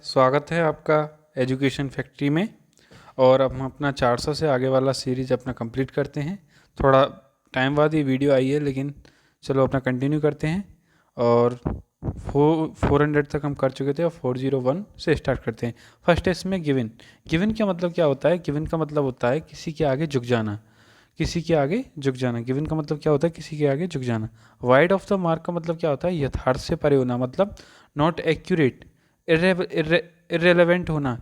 स्वागत है आपका एजुकेशन फैक्ट्री में। और अब हम अपना 400 से आगे वाला सीरीज अपना कंप्लीट करते हैं। थोड़ा टाइम बाद ये वीडियो आई है, लेकिन चलो अपना कंटिन्यू करते हैं। और 400 तक हम कर चुके थे और 401 से स्टार्ट करते हैं। फर्स्ट है इसमें गिवन। गिवन का मतलब क्या होता है? गिवन का मतलब होता है किसी के आगे झुक जाना, किसी के आगे झुक जाना। गिवन का मतलब क्या होता है? किसी के आगे झुक जाना। वाइड ऑफ द मार्क का मतलब क्या होता है? यथार्थ से परे होना, मतलब नॉट एक्यूरेट, इरेलेवेंट होना।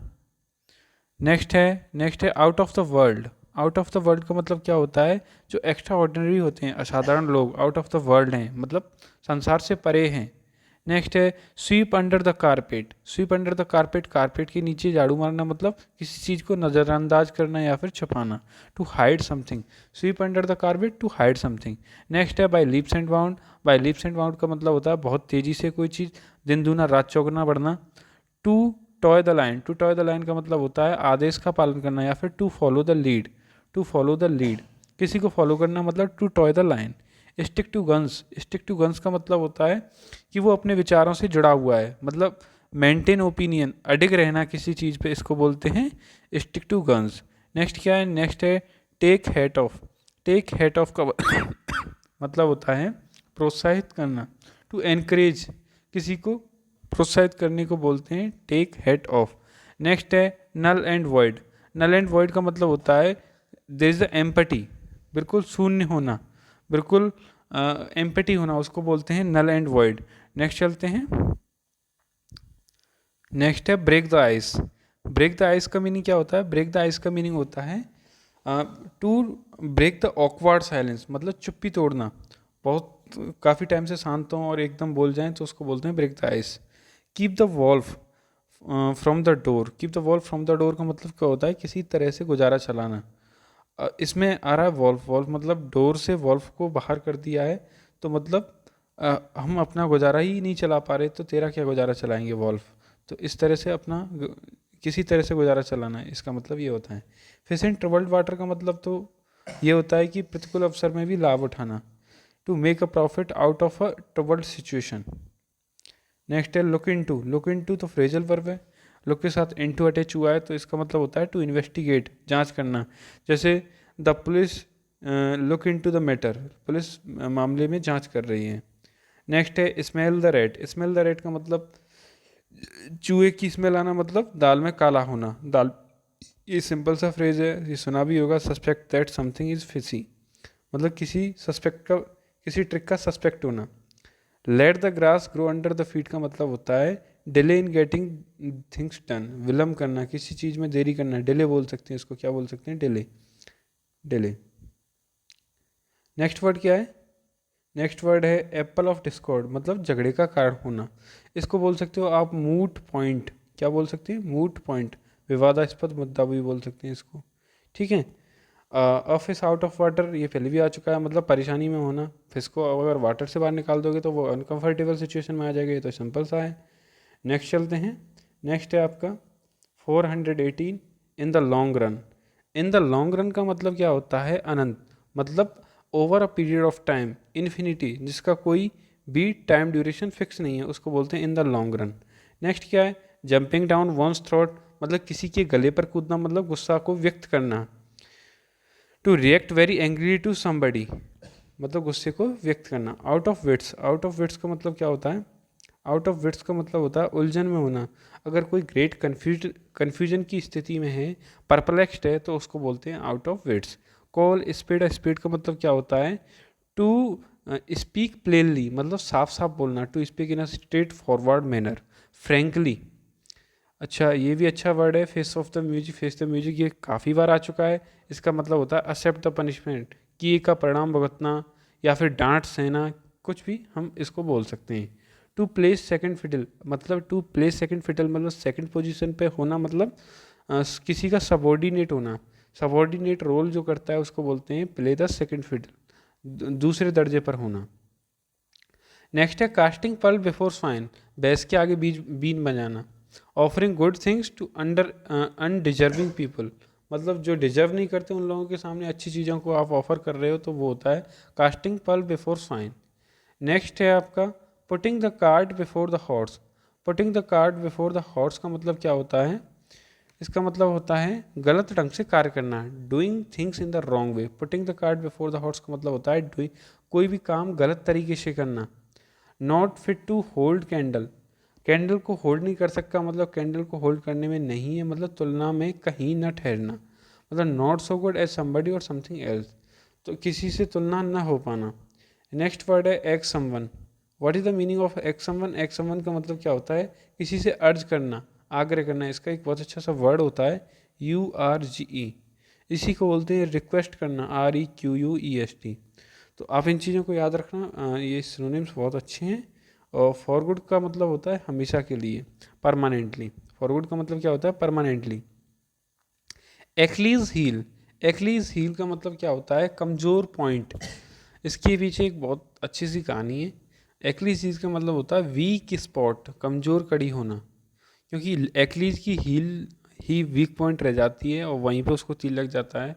नेक्स्ट है out of the world. Out of the world का मतलब क्या होता है? जो एक्स्ट्रा ऑर्डिनरी होते हैं, असाधारण लोग, आउट ऑफ द वर्ल्ड हैं, मतलब संसार से परे हैं। नेक्स्ट है SVEEP under the carpet. SVEEP under the carpet, carpet के नीचे झाड़ू मारना, मतलब किसी चीज़ को नज़रअंदाज करना या फिर छुपाना। To hide something, sweep under the carpet, to hide something. Next है by leaps and bound. By leaps and bound का मतलब होता है बहुत तेज़ी से कोई चीज़, दिन दूना रात चौगुना बढ़ना। To toe the line. To toe the line का मतलब होता है आदेश का पालन करना या फिर to follow the lead. To follow the lead, किसी को फॉलो करना, मतलब to toe the line. Stick to guns. Stick to guns का मतलब होता है कि वो अपने विचारों से जुड़ा हुआ है, मतलब मेंटेन ओपिनियन, अडिग रहना किसी चीज़ पे, इसको बोलते हैं स्टिक टू गन्स। नेक्स्ट क्या है? नेक्स्ट है take hat off. Take hat off का मतलब होता है प्रोत्साहित करना। टू एनकरेज, किसी को प्रोत्साहित करने को बोलते हैं टेक हेट ऑफ। नेक्स्ट है null and void. Null and void का मतलब होता है देयर इज द एम्पटी, बिल्कुल शून्य होना, बिल्कुल एम्पटी होना, उसको बोलते हैं नल एंड वॉइड। नेक्स्ट चलते हैं। नेक्स्ट है break the ice. Break the ice का मीनिंग क्या होता है? ब्रेक द आइस का मीनिंग होता है to break the awkward silence, मतलब चुप्पी तोड़ना। बहुत काफ़ी टाइम से शांत हों और एकदम बोल जाएं तो उसको बोलते हैं break the ice. Keep the wolf from the door. Keep the wolf from the door का मतलब क्या होता है? किसी तरह से गुजारा चलाना। इसमें आ रहा है वॉल्फ। वॉल्फ मतलब डोर से वॉल्फ को बाहर कर दिया है, तो मतलब हम अपना गुजारा ही नहीं चला पा रहे, तो तेरा क्या गुजारा चलाएंगे वॉल्फ। तो इस तरह से अपना किसी तरह से गुजारा चलाना है, इसका मतलब ये होता है। फिश इन ट्रबल्ड वाटर का मतलब तो ये होता है कि प्रतिकूल अवसर में भी लाभ उठाना। To make a profit out of a troubled situation. Next है look into. Look into तो फ्रेजल वर्ब है, लुक के साथ इन टू अटैच हुआ है, तो इसका मतलब होता है टू इन्वेस्टिगेट, जांच करना। जैसे the police look into the matter, police मामले में जांच कर रही है। नेक्स्ट है smell the rat. Smell the rat का मतलब चूहे की स्मेल आना, मतलब दाल में काला होना। दाल, ये सिंपल सा फ्रेज है, ये सुना भी होगा। Suspect that something is fishy, मतलब किसी सस्पेक्ट का, किसी ट्रिक का सस्पेक्ट होना। Let the grass grow under the feet का मतलब होता है delay in getting things done, विलम्ब करना, किसी चीज़ में देरी करना। डिले बोल सकते हैं इसको, क्या बोल सकते हैं? Delay, delay. नेक्स्ट वर्ड क्या है? नेक्स्ट वर्ड है एप्पल ऑफ डिस्कॉर्ड, मतलब झगड़े का कारण होना। इसको बोल सकते हो आप मूट पॉइंट। क्या बोल सकते हैं? मूट पॉइंट, विवादास्पद मुद्दा भी बोल सकते हैं इसको। ठीक है। A fish out of water, ये पहले भी आ चुका है, मतलब परेशानी में होना। फिश को अगर वाटर से बाहर निकाल दोगे तो वो अनकंफर्टेबल सिचुएशन में आ जाएगा, ये तो सिंपल सा है। नेक्स्ट चलते हैं। नेक्स्ट है आपका 418 in the long run. In the long run का मतलब क्या होता है? अनंत, मतलब over a period of time, infinity, जिसका कोई भी टाइम ड्यूरेशन फिक्स नहीं है, उसको बोलते हैं in the long run. Next क्या है? जंपिंग डाउन वंस थ्रोट, मतलब किसी के गले पर कूदना, मतलब गुस्सा को व्यक्त करना। To react very angry to somebody, मतलब गुस्से को व्यक्त करना। Out of wits. Out of wits का मतलब क्या होता है? आउट ऑफ विट्स का मतलब होता है उलझन में होना। अगर कोई ग्रेट कन्फ्यूजन की स्थिति में है, परप्लेक्स्ड है, तो उसको बोलते हैं out of wits. Call spade. Spade का मतलब क्या होता है? टू स्पीक प्लेनली, मतलब साफ साफ बोलना। To speak in a straightforward manner, frankly. अच्छा, ये भी अच्छा वर्ड है, face of the music. Face the music ये काफ़ी बार आ चुका है। इसका मतलब होता है एक्सेप्ट द पनिशमेंट, किए का परिणाम भुगतना या फिर डांट सहना, कुछ भी हम इसको बोल सकते हैं। टू प्लेस सेकंड फिडल, मतलब टू प्लेस सेकंड फिडल मतलब सेकंड पोजीशन पे होना, मतलब किसी का सबॉर्डिनेट होना। सबॉर्डिनेट रोल जो करता है उसको बोलते हैं प्ले द सेकंड फिडल, दूसरे दर्जे पर होना। नेक्स्ट है कास्टिंग पर्ल बिफोर स्वाइन, भैंस के आगे बीज बीन बजाना। Offering good things to undeserving people, मतलब जो डिजर्व नहीं करते उन लोगों के सामने अच्छी चीज़ों को आप ऑफर कर रहे हो, तो वो होता है casting pearl before swine. Next है आपका putting the cart before the horse, putting the cart before the horse का मतलब क्या होता है? इसका मतलब होता है गलत ढंग से कार्य करना, doing things in the wrong way. Putting the cart before the horse का मतलब होता है डूइंग कोई भी काम गलत तरीके से करना। Not fit to hold candle, candle को होल्ड नहीं कर सकता, मतलब कैंडल को होल्ड करने में नहीं है, मतलब तुलना में कहीं न ठहरना, मतलब not so good as somebody और समथिंग एल्स, तो किसी से तुलना ना हो पाना। नेक्स्ट वर्ड है ex someone. What is the meaning of ex someone? Ex someone का मतलब क्या होता है? किसी से अर्ज करना, आग्रह करना। इसका एक बहुत अच्छा सा वर्ड होता है URGE, इसी को बोलते हैं रिक्वेस्ट करना, REQUEST। तो आप इन चीज़ों को याद रखना, ये सिनोनिम्स बहुत अच्छे हैं। और फॉर गुड का मतलब होता है हमेशा के लिए, परमानेंटली। फॉर गुड का मतलब क्या होता है? Permanently. Achilles heel, Achilles heel का मतलब क्या होता है? कमज़ोर पॉइंट। इसके पीछे एक बहुत अच्छी सी कहानी है। एक्लीज हील का मतलब होता है वीक स्पॉट, कमज़ोर कड़ी होना, क्योंकि एक्लीज की हील ही वीक पॉइंट रह जाती है और वहीं पे उसको तीर लग जाता है।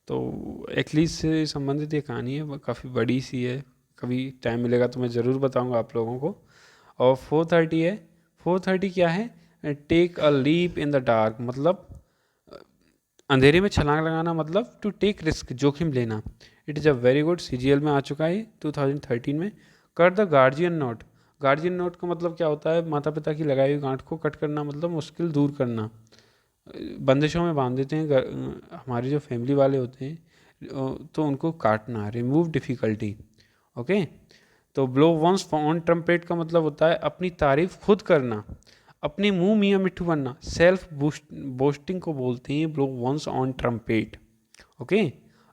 तो एक्लीज से संबंधित ये कहानी है, वो काफ़ी बड़ी सी है, कभी टाइम मिलेगा तो मैं ज़रूर बताऊंगा आप लोगों को। और 430 है। 430 क्या है? Take a leap in the dark, मतलब अंधेरे में छलांग लगाना, मतलब टू टेक रिस्क, जोखिम लेना। It is a very good, CGL में आ चुका है 2013 में। कर the guardian note, guardian note का मतलब क्या होता है? माता पिता की लगाई हुई गांठ को कट करना, मतलब मुश्किल दूर करना, बंदिशों में बांध देते हैं हमारे जो फैमिली वाले होते हैं, तो उनको काटना, रिमूव डिफ़िकल्टी। ओके। तो ब्लो वंस ऑन ट्रम्पेट का मतलब होता है अपनी तारीफ खुद करना, अपने मुंह मियाँ मिट्ठू बनना, सेल्फ बोस्टिंग को बोलते हैं blow one's own trumpet. Okay.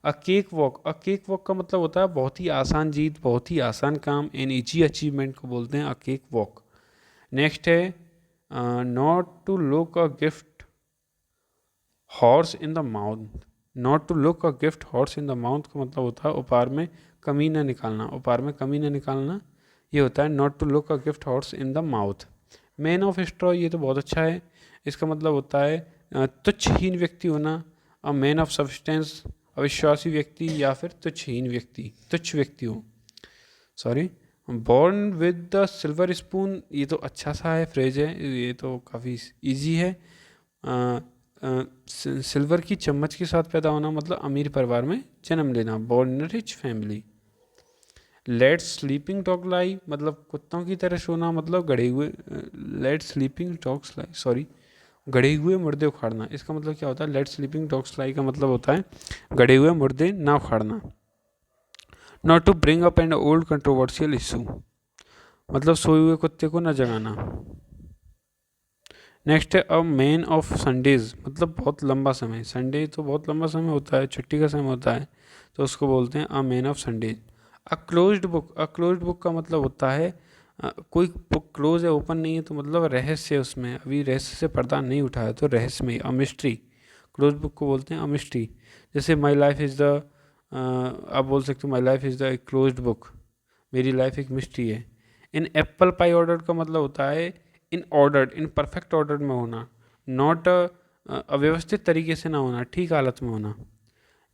A cake walk, a cake walk का मतलब होता है बहुत ही आसान जीत, बहुत ही आसान काम, एन ईजी अचीवमेंट को बोलते हैं अ केक वॉक। नेक्स्ट है not to look a gift horse in the mouth, not to look a gift horse in the mouth का मतलब होता है उपहार में कमी न निकालना, उपहार में कमी न निकालना, ये होता है not to look a gift horse in the mouth. Man of straw, ये तो बहुत अच्छा है। इसका मतलब होता है तुच्छहीन व्यक्ति होना, अ मैन ऑफ सब्सटेंस, अविश्वासी व्यक्ति या फिर तुच्छहीन व्यक्ति, तुच्छ व्यक्ति हो, sorry. Born with the silver spoon, ये तो अच्छा सा है, फ्रेज है, ये तो काफ़ी इजी है। सिल्वर की चम्मच के साथ पैदा होना, मतलब अमीर परिवार में जन्म लेना, born in rich family. Let sleeping dog lie, मतलब कुत्तों की तरह सोना, मतलब गड़े हुए, let sleeping dogs lie, sorry, गड़े हुए मुर्दे उखाड़ना। इसका मतलब क्या होता है? लेट स्लीपिंग डॉग्स लाई का मतलब होता है गड़े हुए मुर्दे ना उखाड़ना। Not to bring up and old controversial issue, मतलब सोए हुए कुत्ते को न जगाना। नेक्स्ट है अ मैन ऑफ संडेज, मतलब बहुत लंबा समय, संडे तो बहुत लंबा समय होता है, छुट्टी का समय होता है, तो उसको बोलते हैं a man of Sundays. A closed book, a closed book का मतलब होता है कोई बुक क्लोज है, ओपन नहीं है, तो मतलब रहस्य है उसमें, अभी रहस्य से पर्दा नहीं उठाया, तो रहस्य में अ मिस्ट्री, क्लोज बुक को बोलते हैं अ मिस्ट्री। जैसे माई लाइफ इज़ द, आप बोल सकते हो my life is the closed book, मेरी लाइफ एक मिस्ट्री है। इन एप्पल पाई ऑर्डर का मतलब होता है in order, in perfect order में होना, नॉट अव्यवस्थित तरीके से ना होना, ठीक हालत में होना।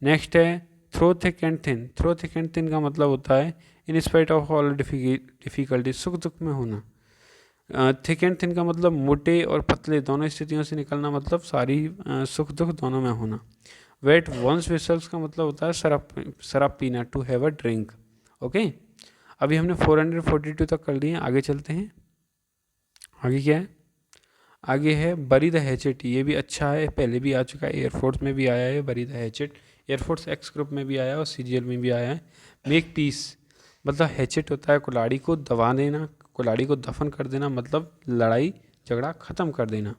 नेक्स्ट है through thick and thin, through thick and thin का मतलब होता है in spite of all difficulty, सुख दुख में होना। थिक एंड थिन का मतलब मोटे और पतले दोनों स्थितियों से निकलना, मतलब सारी सुख दुख दोनों में होना। वेट वंस विसल्स का मतलब होता है शराब, शराब पीना, to have a drink. Okay. अभी हमने 442 तक कर लिए, आगे चलते हैं। आगे क्या है? आगे है बरी द हैचेट, ये भी अच्छा है, पहले भी आ चुका है, एयरफोर्स में भी आया है बरी the hatchet, air force x group में भी आया है और CGL में भी आया है। मेक पीस, मतलब हैचेट होता है कुल्हाड़ी को दबा देना, कुल्हाड़ी को दफन कर देना, मतलब लड़ाई झगड़ा ख़त्म कर देना।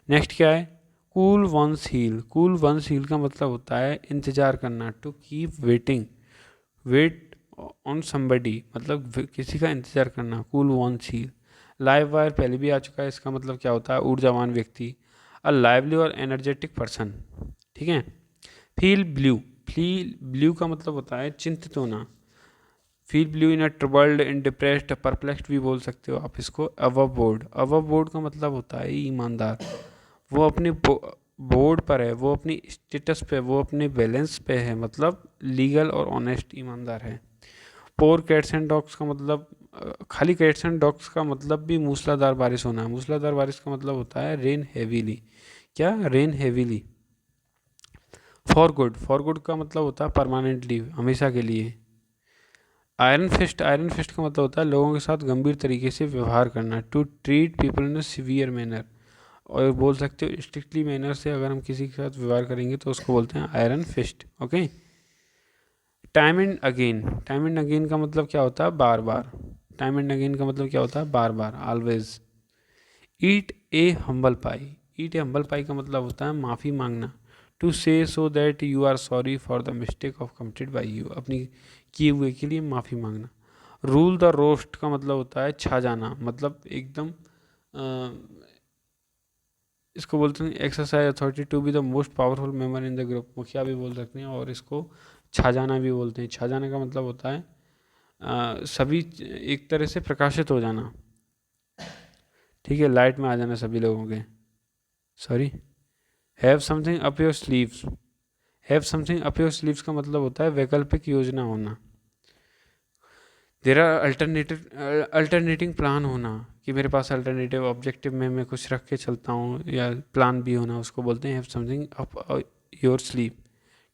नेक्स्ट क्या है? Cool one's heel, cool one's heel का मतलब होता है इंतज़ार करना, to keep waiting, wait on somebody, मतलब किसी का इंतज़ार करना, cool one's heel. Live wire पहले भी आ चुका है, इसका मतलब क्या होता है? ऊर्जावान व्यक्ति, अ लाइवली और एनर्जेटिक पर्सन। ठीक है। फील ब्लू, फील ब्लू का मतलब होता है चिंतित होना, feel blue in a troubled, in depressed, perplexed भी बोल सकते हो आप इसको। अबव बोर्ड, अबव बोर्ड का मतलब होता है ईमानदार, वो अपने बोर्ड पर है, वो अपनी स्टेटस पे, वो अपने बैलेंस पे है, मतलब लीगल और ऑनेस्ट ईमानदार है। पोर कैट्स एंड डॉग्स का मतलब खाली कैट्स एंड डॉग्स का मतलब भी मूसलाधार बारिश होना है। मूसलाधार बारिश का मतलब होता है रेन हैवीली। क्या? Rain heavily. फॉर गुड का मतलब होता है परमानेंटली, हमेशा के लिए। आयरन फिस्ट का मतलब होता है लोगों के साथ गंभीर तरीके से व्यवहार करना, to treat people in a severe manner. और बोल सकते हो स्ट्रिक्टली मैनर से अगर हम किसी के साथ व्यवहार करेंगे तो उसको बोलते हैं iron fist. Okay. Time and again का मतलब क्या होता है? बार बार। टाइम एंड अगेन का मतलब क्या होता है? बार बार, always. Eat a humble pie. Eat a humble pie का मतलब होता है माफ़ी मांगना, to say so that you are sorry for the mistake of committed by you, अपनी किए हुए के लिए माफ़ी मांगना। रूल द रोस्ट का मतलब होता है छा जाना, मतलब एकदम इसको बोलते हैं exercise authority to be the most powerful member in the group, मुखिया भी बोल सकते हैं। और इसको छा जाना भी बोलते हैं। छा जाने का मतलब होता है सभी एक तरह से प्रकाशित हो जाना, ठीक है, लाइट में आ जाना सभी लोगों के। Sorry. Have something up your sleeves. Have something up your sleeves का मतलब होता है वैकल्पिक योजना होना। देर आर अल्टरनेटिंग प्लान होना, कि मेरे पास अल्टरनेटिव ऑब्जेक्टिव में मैं कुछ रख के चलता हूँ, या प्लान भी होना, उसको बोलते हैं have something up your sleeve.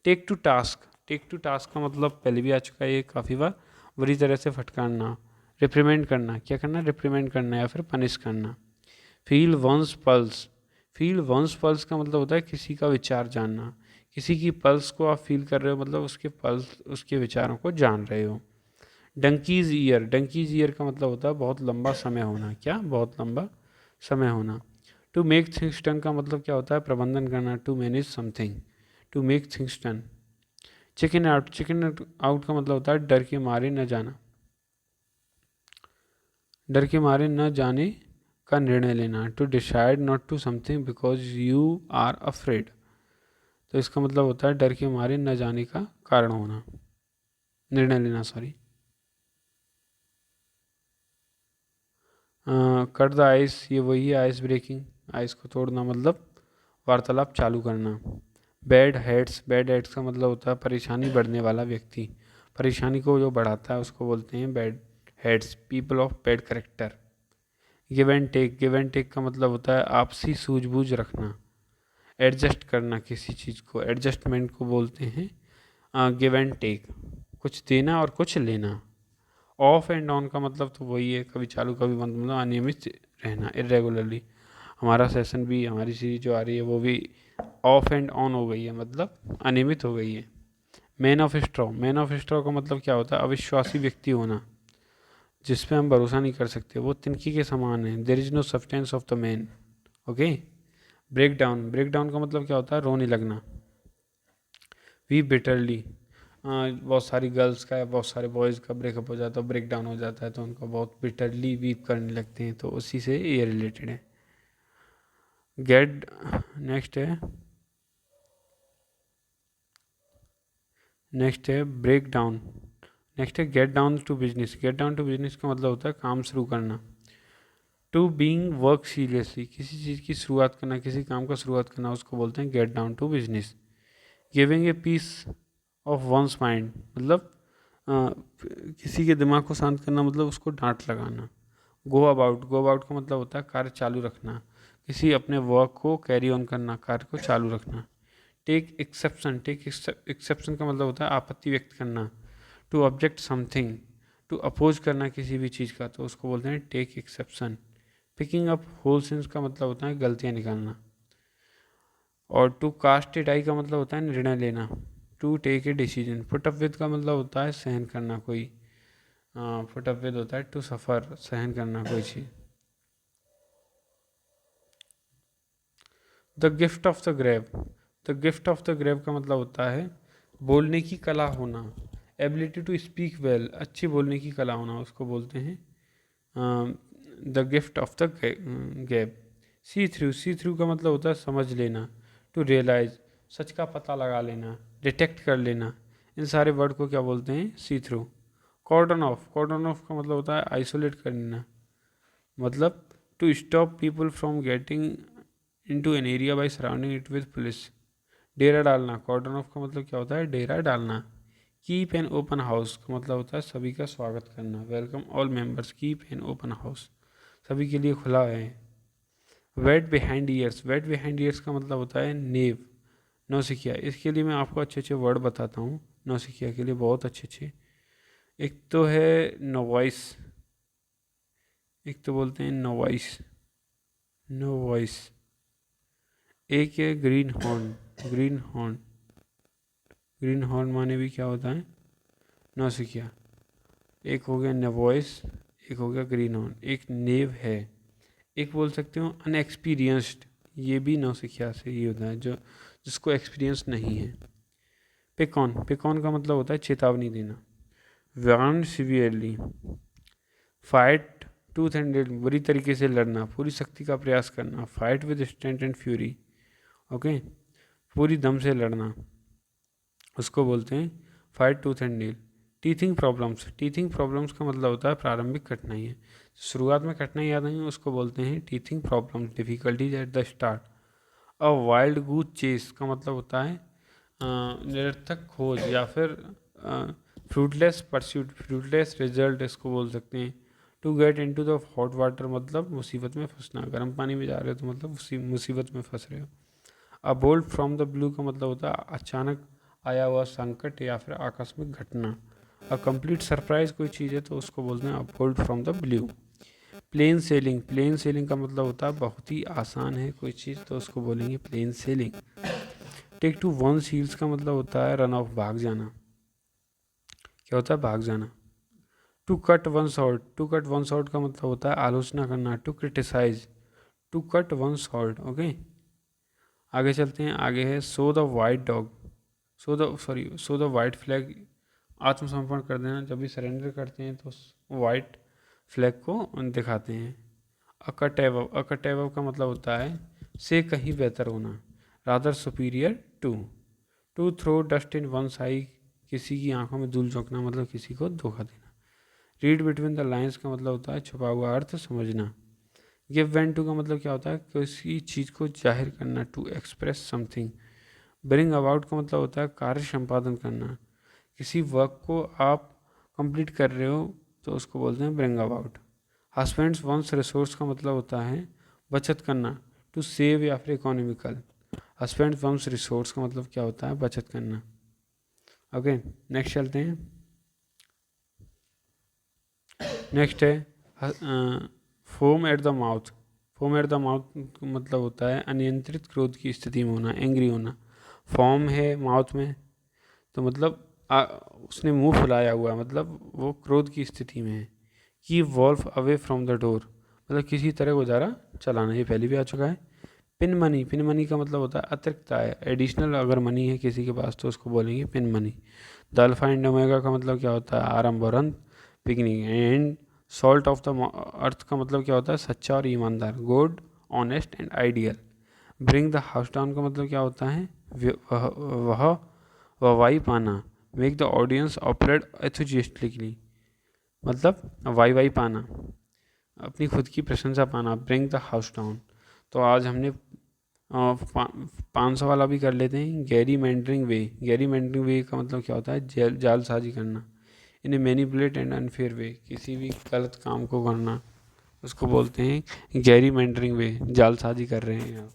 Take to task. Take to task का मतलब पहले भी आ चुका है ये काफ़ी बार, बुरी तरह से फटकारना। रिप्रीमेंट करना, क्या करना? रिप्रीमेंट करना या फिर पनिश करना। Feel one's pulse. Feel one's pulse का मतलब होता है किसी का विचार जानना। किसी की पल्स को आप फील कर रहे हो, मतलब उसके पल्स, उसके विचारों को जान रहे हो। Donkeys year. डंकीज ईयर का मतलब होता है बहुत लंबा समय होना। क्या? बहुत लंबा समय होना। टू मेक थिंग्स डन का मतलब क्या होता है? प्रबंधन करना, to manage something, to make things done. Chicken out. Chicken out का मतलब होता है डर के मारे न जाना, डर के मारे न जाने का निर्णय लेना। To decide not to something because you are afraid, तो इसका मतलब होता है डर के मारे न जाने का कारण होना, निर्णय लेना। सॉरी। कट द आइस, ये वही है आइस ब्रेकिंग, आइस को तोड़ना मतलब वार्तालाप चालू करना। Bad heads. बैड हेड्स का मतलब होता है परेशानी बढ़ने वाला व्यक्ति। परेशानी को जो बढ़ाता है उसको बोलते हैं bad heads, people of bad character. Give and take. Give and take का मतलब होता है आपसी सूझबूझ रखना, एडजस्ट करना किसी चीज़ को, एडजस्टमेंट को बोलते हैं गिव एंड टेक। कुछ देना और कुछ लेना। ऑफ एंड ऑन का मतलब तो वही है, कभी चालू कभी बंद, मतलब अनियमित रहना, इरेगुलरली। हमारा सेशन भी, हमारी सीरीज जो आ रही है वो भी ऑफ एंड ऑन हो गई है, मतलब अनियमित हो गई है। Man of straw. Man of straw का मतलब क्या होता है? अविश्वासी व्यक्ति होना, जिस पे हम भरोसा नहीं कर सकते, वो तिनकी के समान है। There is no substance of the man. Okay. Break down. Break down का मतलब क्या होता है? रोने लगना। Weep bitterly. बहुत सारी गर्ल्स का या बहुत सारे बॉयज़ का ब्रेकअप हो जाता है, ब्रेक डाउन हो जाता है, तो उनको बहुत बिटरली वीप करने लगते हैं, तो उसी से ये रिलेटेड है। गेट। नेक्स्ट है, नेक्स्ट है ब्रेक डाउन। नेक्स्ट है get down to business. Get down to business का मतलब होता है काम शुरू करना। टू बीइंग वर्क सीरियसली, किसी चीज़ की शुरुआत करना, किसी काम का शुरुआत करना, उसको बोलते हैं get down to business. Giving a piece of one's mind, मतलब किसी के दिमाग को शांत करना, मतलब उसको डांट लगाना। Go about. गो अबाउट का मतलब होता है कार्य चालू रखना, किसी अपने वर्क को कैरी ऑन करना, कार्य को चालू रखना। Take exception. टेक एक्सेप्शन का मतलब होता है आपत्ति व्यक्त करना। To object something, to oppose करना किसी भी चीज़ का, तो उसको बोलते हैं take exception. Picking up hole sins का मतलब होता है गलतियाँ निकालना। और टू कास्ट ए डाई का मतलब होता है निर्णय लेना। To take a decision. Put up with का मतलब होता है सहन करना कोई, पुट अप विद होता है टू सफ़र, सहन करना कोई चीज़। The gift of the grave. The gift of the grave का मतलब होता है बोलने की कला होना, एबिलिटी टू स्पीक वेल, अच्छी बोलने की कला होना, उसको बोलते हैं the gift of the gap. See through. See through का मतलब होता है समझ लेना, टू रियलाइज, सच का पता लगा लेना, डिटेक्ट कर लेना। इन सारे वर्ड को क्या बोलते हैं? See through. Cordon off. Cordon off का मतलब होता है आइसोलेट कर लेना, मतलब to stop people from getting into an area by surrounding it with police. डेरा डालना। कॉर्डन ऑफ का मतलब क्या होता है? डेरा डालना, कीप एन ओपन हाउस का मतलब होता है सभी का स्वागत करना। Welcome all members, keep an open house, सभी के लिए खुला है। Wet behind ears, wet behind ears का मतलब होता है नेव, नौसिखिया। इसके लिए मैं आपको अच्छे अच्छे वर्ड बताता हूँ नौसिखिया के लिए, बहुत अच्छे अच्छे। एक तो है नोवाइस, एक तो बोलते हैं नोवाइस, नोवाइस। एक है green horn, green horn, green horn माने भी क्या होता है, नौसिखिया। एक हो गया नवॉइस, एक हो गया ग्रीन हॉर्न, एक नेव है। एक बोल सकते हो अनएक्सपीरियंस्ड, ये भी नौसिखिया से ही होता है, जो जिसको एक्सपीरियंस नहीं है। पिकॉन, पिकॉन का मतलब होता है चेतावनी देना। Warn severely, fight tooth and nail, बुरी तरीके से लड़ना, पूरी शक्ति का प्रयास करना। Fight with strength and fury, okay, पूरी दम से लड़ना, उसको बोलते हैं fight tooth and nail. Teething problems, teething problems का मतलब होता है प्रारंभिक कठिनाइयाँ, शुरुआत में कठिनाई आ रही है उसको बोलते हैं teething problems, difficulties at the start. A wild goose chase का मतलब होता है निरर्थक खोज या फिर फ्रूटलेस परस्यूट, फ्रूटलेस रिजल्ट इसको बोल सकते हैं। To get into the hot water मतलब मुसीबत में फंसना, गर्म पानी में जा रहे हो तो मतलब मुसीबत में फंस रहे हो। अ बोल्ट फ्रॉम द ब्लू का मतलब होता है अचानक आया हुआ संकट या फिर आकस्मिक घटना। अ कंप्लीट सरप्राइज कोई चीज़ है तो उसको बोलते हैं a bolt from the blue. Plain sailing, plain sailing का मतलब होता है बहुत ही आसान है कोई चीज़ तो उसको बोलेंगे plain sailing. Take to one seals का मतलब होता है रन ऑफ, भाग जाना। क्या होता है, भाग जाना। To cut one short, to cut one short का मतलब होता है आलोचना करना। To criticise, to cut one short, okay. आगे चलते हैं, आगे है show the white dog, show the white flag, आत्मसमर्पण कर देना। जब भी सरेंडर करते हैं तो वाइट फ्लैग को दिखाते हैं। अकटेव, अकटेव का मतलब होता है से कहीं बेहतर होना, rather superior to. To throw dust in one eye, किसी की आंखों में धूल झोंकना मतलब किसी को धोखा देना। रीड बिटवीन द लाइन्स का मतलब होता है छुपा हुआ अर्थ समझना। गिव वेंट टू का मतलब क्या होता है किसी चीज़ को जाहिर करना, to express something. Bring about का मतलब होता है कार्य संपादन करना, किसी वर्क को आप कंप्लीट कर रहे हो तो उसको बोलते हैं bring about. Husbands one's resource का मतलब होता है बचत करना, टू सेव या फिर इकोनॉमिकल। हस्बैंड वंस रिसोर्स का मतलब क्या होता है, बचत करना, ओके। नेक्स्ट चलते हैं, नेक्स्ट है foam at the mouth. Foam at the mouth मतलब होता है अनियंत्रित क्रोध की स्थिति में होना, एंग्री होना। फॉर्म है माउथ में तो मतलब उसने मुंह फुलाया हुआ है, मतलब वो क्रोध की स्थिति में है। Keep wolf away from the door मतलब किसी तरह गुजारा चलाना, ये पहले भी आ चुका है। पिन मनी, पिन मनी का मतलब होता है अतिरिक्त आय, एडिशनल अगर मनी है किसी के पास तो उसको बोलेंगे pin money. The alpha and omega का मतलब क्या होता है आरंभ और अंत, beginning and. Salt of the earth का मतलब क्या होता है सच्चा और ईमानदार, good honest and ideal. Bring the house down का मतलब क्या होता है वह वाई पाना। मेक द ऑडियंस ऑपरेट एथुजिस्टिकली मतलब वाई पाना, अपनी खुद की प्रशंसा पाना। Bring the house down. तो आज हमने 500 वाला भी कर लेते हैं, गैरी मैंडरिंग वे। गैरी मैंडरिंग वे का मतलब क्या होता है जालसाजी करना। इन्हें मैनिपुलेट एंड अनफेयर वे, किसी भी गलत काम को करना उसको बोलते हैं गैरी मैंडरिंग वे, जालसाजी कर रहे हैं आप,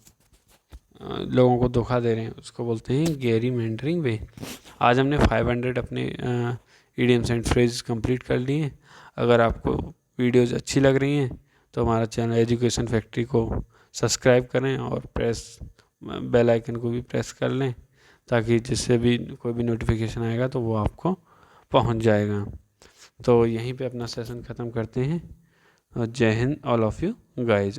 लोगों को धोखा दे रहे हैं उसको बोलते हैं गैरी मैंडरिंग वे। आज हमने 500 अपने इडियम्स एंड फ्रेज कंप्लीट कर लिए। अगर आपको वीडियोज़ अच्छी लग रही हैं तो हमारा चैनल एजुकेशन फैक्ट्री को सब्सक्राइब करें और बेल आइकन को भी प्रेस कर लें ताकि जिससे भी कोई भी नोटिफिकेशन आएगा तो वो आपको पहुंच जाएगा। तो यहीं पे अपना सेशन ख़त्म करते हैं। जय Hind all of you guys.